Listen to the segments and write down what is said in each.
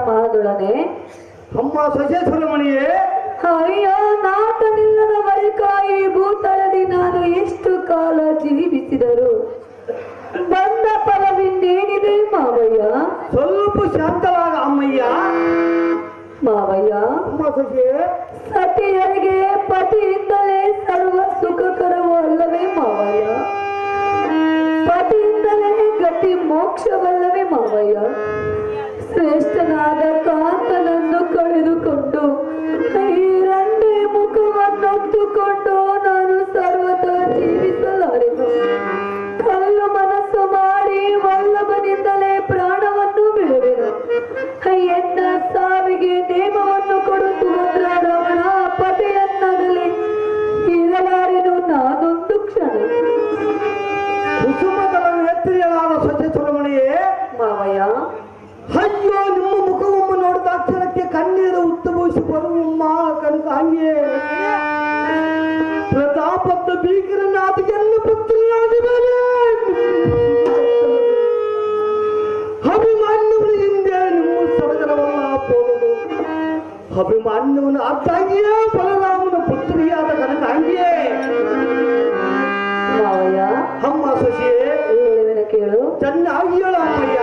ಮಹದೊಡನೆ ಅಮ್ಮ ಸಜೇಶ್ವರಮಣಿಯೇ, ಅಯ್ಯೋ ನಾಥನಿಲ್ಲದ ಬಳಿಕ ಈ ಭೂತಳದಿ ನಾನು ಎಷ್ಟು ಕಾಲ ಜೀವಿಸಿದರು ಬಂದ ಫಲವಿನ್ನೇನಿದೆ ಮಾವಯ್ಯ? ಸ್ವಲ್ಪ ಶಾಂತವಾದ ಅಮ್ಮಯ್ಯ. ಮಾವಯ್ಯ, ಅಮ್ಮ ಸಜೆ, ಸತಿಯರಿಗೆ ಪತಿಯಿಂದಲೇ ಸರ್ವ ಸುಖಕರವೂ ಅಲ್ಲವೇ ಮಾವಯ್ಯ? ಪತಿಯಿಂದಲೇ ಗತಿ ಮೋಕ್ಷವಲ್ಲವೇ ಮಾವಯ್ಯ? ಶ್ರೇಷ್ಠನಾದ ಕಾಂತನನ್ನು ಕಳೆದುಕೊಂಡು ಈ ರಂಡೆ ಮುಖವನ್ನೊತ್ತುಕೊಂಡು ನಾನು ಸರ್ವತಾ ಜೀವಿಸಲಾರೆನು. ಕಲ್ಲು ಮನಸ್ಸು ಮಾಡಿ ವಲ್ಲಭನಿಂದಲೇ ಪ್ರಾಣವನ್ನು ಬಿಡುವೆನು. ಎನ್ನ ಸಾವಿಗೆ ನೇಮವನ್ನು ಕೊಡುತ್ತು ರಮಣ ಪತಿಯನ್ನಾಗಲಿ ಇರಲಾರೆನು ನಾನೊಂದು ಕ್ಷಣ. ಕುಸುಮಗಳ ಎತ್ತರಿಯಲಾದ ಸಜೇಶ್ವರಮಣಿಯೇ, ಮಾವಯ್ಯ, ಅಯ್ಯೋ ನಿಮ್ಮ ಮುಖವೊಮ್ಮೆ ನೋಡಿದ ಅಕ್ಷರಕ್ಕೆ ಕಣ್ಣೀರು ಉತ್ತಮಿಸಿ ಬರುವಮ್ಮ ಕನಕಾಂಗಿಯೇ. ಪ್ರತಾಪದ ಭೀಕರನಾದಿಗೆಲ್ಲ ಪುತ್ರಿಯಾದ ಮೇಲೆ ಅಭಿಮಾನ್ಯವನ ಹಿಂದೆ ನಿಮ್ಮ ಸಡಗರವಲ್ಲ ಹೋಗದು. ಅಭಿಮಾನ್ಯವನ ಅರ್ಥಾಗಿಯೇ ಬಲರಾಮನ ಪುತ್ರಿಯಾದ ಕನಕಾಂಗಿಯೇ. ಮಾವಯ್ಯ, ಅಮ್ಮ ಸಸಿಯೇ, ಹೇಳುವೆನ ಕೇಳು. ಚೆನ್ನಾಗಿ ಹೇಳ ಅಮ್ಮಯ್ಯ.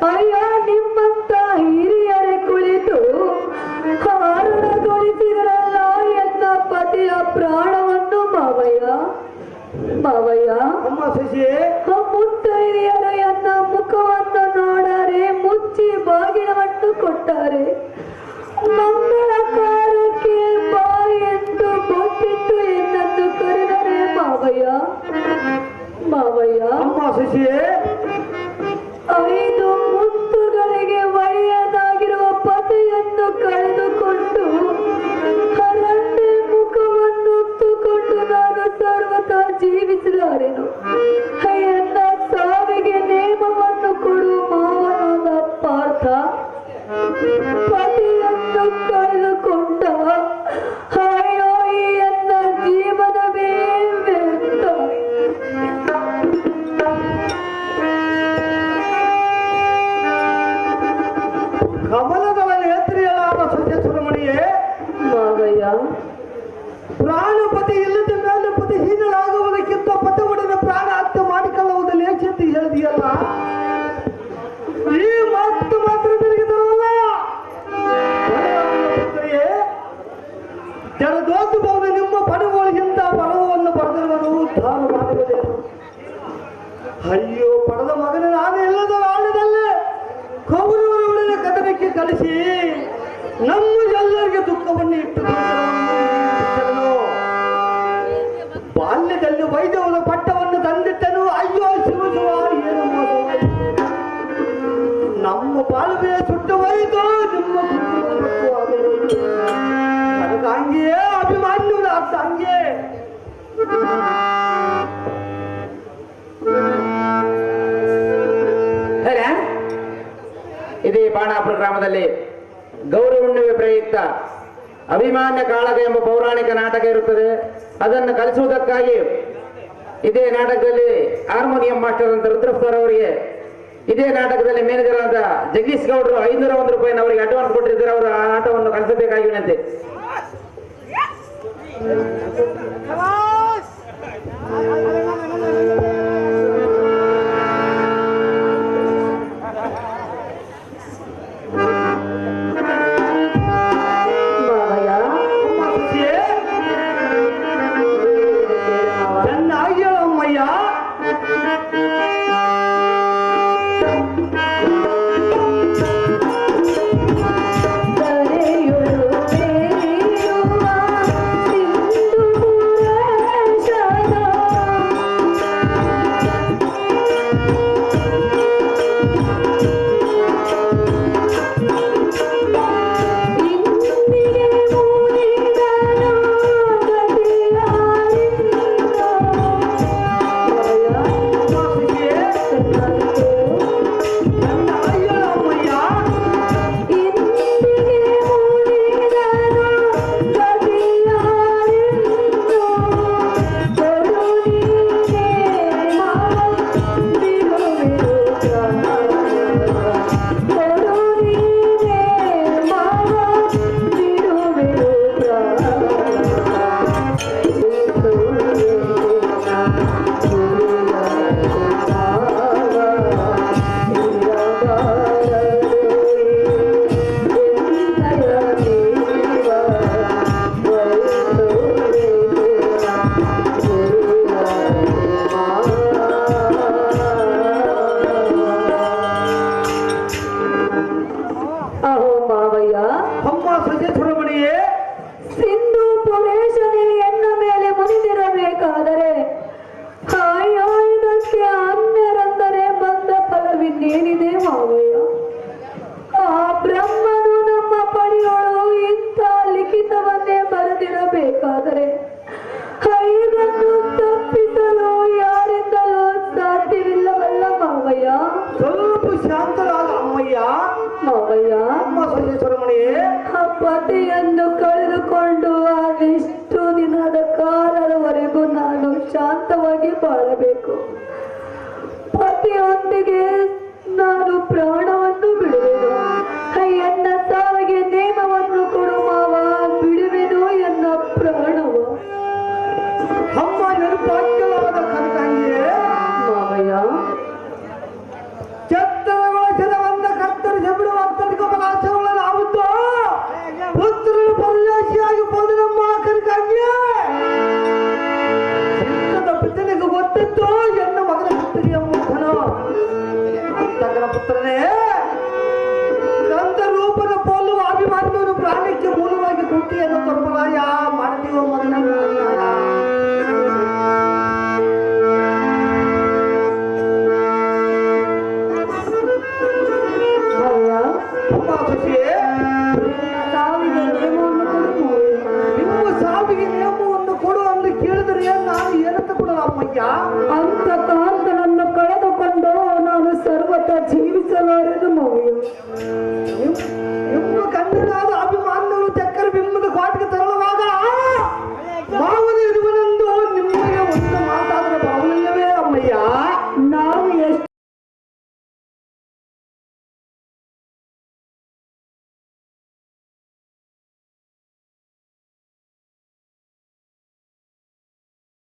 ಅಯ್ಯ, ನಿಮ್ಮಂತ ಹಿರಿಯರೇ ಕುಳಿತು ಹಾರಗೊಳಿಸಿದರಲ್ಲ ಎನ್ನ ಪತಿಯ ಪ್ರಾಣವನ್ನು ಮಾವಯ್ಯ. ಮಾವಯ್ಯ, ಅಮ್ಮ ಸಸಿಯೇ, ಮುತ್ತೈದೆಯರು ಎನ್ನ ಮುಖವನ್ನು ನೋಡಾರೆ ಮುಚ್ಚಿ ಬಾಗಿಲವನ್ನು ಕೊಟ್ಟಾರೆ. ಮಂಗಳಕಾರಕ್ಕೆ ಬಾ ಎಂದು ಕೊಟ್ಟಿಟ್ಟು ಎನ್ನನ್ನು ಕರೆದರೆ ಮಾವಯ್ಯ. ಮಾವಯ್ಯ, ಅಮ್ಮ ಸಸಿಯೇ, 5 ಮುತ್ತುಗಳಿಗೆ ಒಳ್ಳೆಯದಾಗಿರುವ ಪತಿಯನ್ನು ಕಳೆದುಕೊಂಡು ಹರಣ್ಯ ಮುಖವನ್ನು ಹೊತ್ತುಕೊಂಡು ನಾನು ಸರ್ವತಾ ಜೀವಿಸಲಾರೆನು. ಎನ್ನ ಸಾವಿಗೆ ನೇಮವನ್ನು ಕೊಡು ಮಾವನಾದ ಪಾರ್ಥ. ಪತಿಯನ್ನು ಕಳೆದುಕೊಂಡ ಅಯ್ಯೋ ಈ ಎನ್ನ ಜೀವನವೇ ವ್ಯರ್ಥ. ಕಮಲಗಳ ನೇತ್ರಿಯಲಾದ ಸತ್ಯಸುರಮಣಿಯೇ, ಮಾವಯ್ಯ, ಪ್ರಾಣಪತಿ ಇಲ್ಲದ ಮೇಲೆ ಪತಿಹೀನಳಾಗುವುದಕ್ಕಿಂತ ಪತಿವಡಿನ ಪ್ರಾಣ ಹತ್ಯೆ ಮಾಡಿಕೊಳ್ಳುವುದು ಲೇಖ ಅಂತ ಹೇಳಿದೆಯಲ್ಲ. ಈ ಮಾತು ಮಾತ್ರ ನಿನಗೆ ತರವಲ್ಲ. ಪುತ್ರಿಯೇ, ಜರದೋದ್ಭವನ ನಿಮ್ಮ ಪಣಗಳಿಗಿಂತ ಪರ್ವವನ್ನು ಪಡೆದಿರುವುದು ದಾನ ಮಾಡುವುದೇನು? ಅಯ್ಯೋ, ಪಡೆದ ಮಗನ ನಾನು ಇಲ್ಲದ ಆಳದಲ್ಲೇ ಕೌರವರೊಡನೆ ಕದನಕ್ಕೆ ಕಳಿಸಿ ನಮ್ಮ ಎಲ್ಲರಿಗೆ ದುಃಖವನ್ನು ಇಟ್ಟು ಬಾಲ್ಯದಲ್ಲಿ ವೈದ್ಯವನ ಪಟ್ಟವನ್ನು ತಂದಿಟ್ಟನು. ಅಯ್ಯೋ ಶಿವ ಶಿವ, ಏನು ಮೋಸ! ನಮ್ಮ ಬಾಳ್ವೆಯ ಸುಟ್ಟು ಹೋಯಿತು, ನಿಮ್ಮ ಕನಕಾಂಗಿಯೇ. ತಂಗೆ. ಇದೇ ಬಾಣಾಪುರ ಗ್ರಾಮದಲ್ಲಿ ಗೌರಿ ಹುಣ್ಣಿಮೆ ಪ್ರಯುಕ್ತ ಅಭಿಮಾನ್ಯ ಕಾಳಗ ಎಂಬ ಪೌರಾಣಿಕ ನಾಟಕ ಇರುತ್ತದೆ. ಅದನ್ನು ಕಲಿಸುವುದಕ್ಕಾಗಿ ಇದೇ ನಾಟಕದಲ್ಲಿ ಹಾರ್ಮೋನಿಯಂ ಮಾಸ್ಟರ್ ಅಂತ ರುದ್ರಪ್ಪ ಸರ್ ಅವರಿಗೆ, ಇದೇ ನಾಟಕದಲ್ಲಿ ಮ್ಯಾನೇಜರ್ ಆದ ಜಗದೀಶ್ ಗೌಡರು 501 ರೂಪಾಯಿನ ಅವರಿಗೆ ಅಡ್ವಾನ್ಸ್ ಕೊಟ್ಟಿದ್ದಾರೆ. ಅವರು ಆ ಆಟವನ್ನು ಕಲಿಸಬೇಕಾಗಿ ವಿನಂತಿ. ಚೆನ್ನಾಗಿ ಹೇಳಮ್ಮಯ್ಯ. ಸಿಂಧು ಪುರೇಶನೇ ಎನ್ನ ಮೇಲೆ ಮುನಿದಿರಬೇಕಾದರೆ ಇದಕ್ಕೆ ಅನ್ಯರಂದರೆ ಬಂದ ಫಲವಿನ್ನೇನಿದೆ ಮಾವಯ್ಯ? ಆ ಬ್ರಹ್ಮನು ನಮ್ಮ ಪಡೆಯೊಳು ಇಂಥ ಲಿಖಿತವನ್ನೇ ಬರೆದಿರಬೇಕಾದರೆ ಇದನ್ನು ತಪ್ಪಿಸಲು ಯಾರಿಂದಲೂ ಸಾಧ್ಯವಿಲ್ಲವಲ್ಲ ಮಾವಯ್ಯ. ಸ್ವಲ್ಪ ಶಾಂತರಾದ ಅಮ್ಮಯ್ಯ. ಮಾವಯ್ಯ, ಅಮ್ಮ ಸಂಜೇಶ್ವರಮಣಿಯೇ, ಪತಿಯನ್ನು ಕಳೆದುಕೊಂಡು ಅದೆಷ್ಟು ದಿನದ ಕಾಲದವರೆಗೂ ನಾನು ಶಾಂತವಾಗಿ ಬಾಳಬೇಕು. ಪತಿಯೊಂದಿಗೆ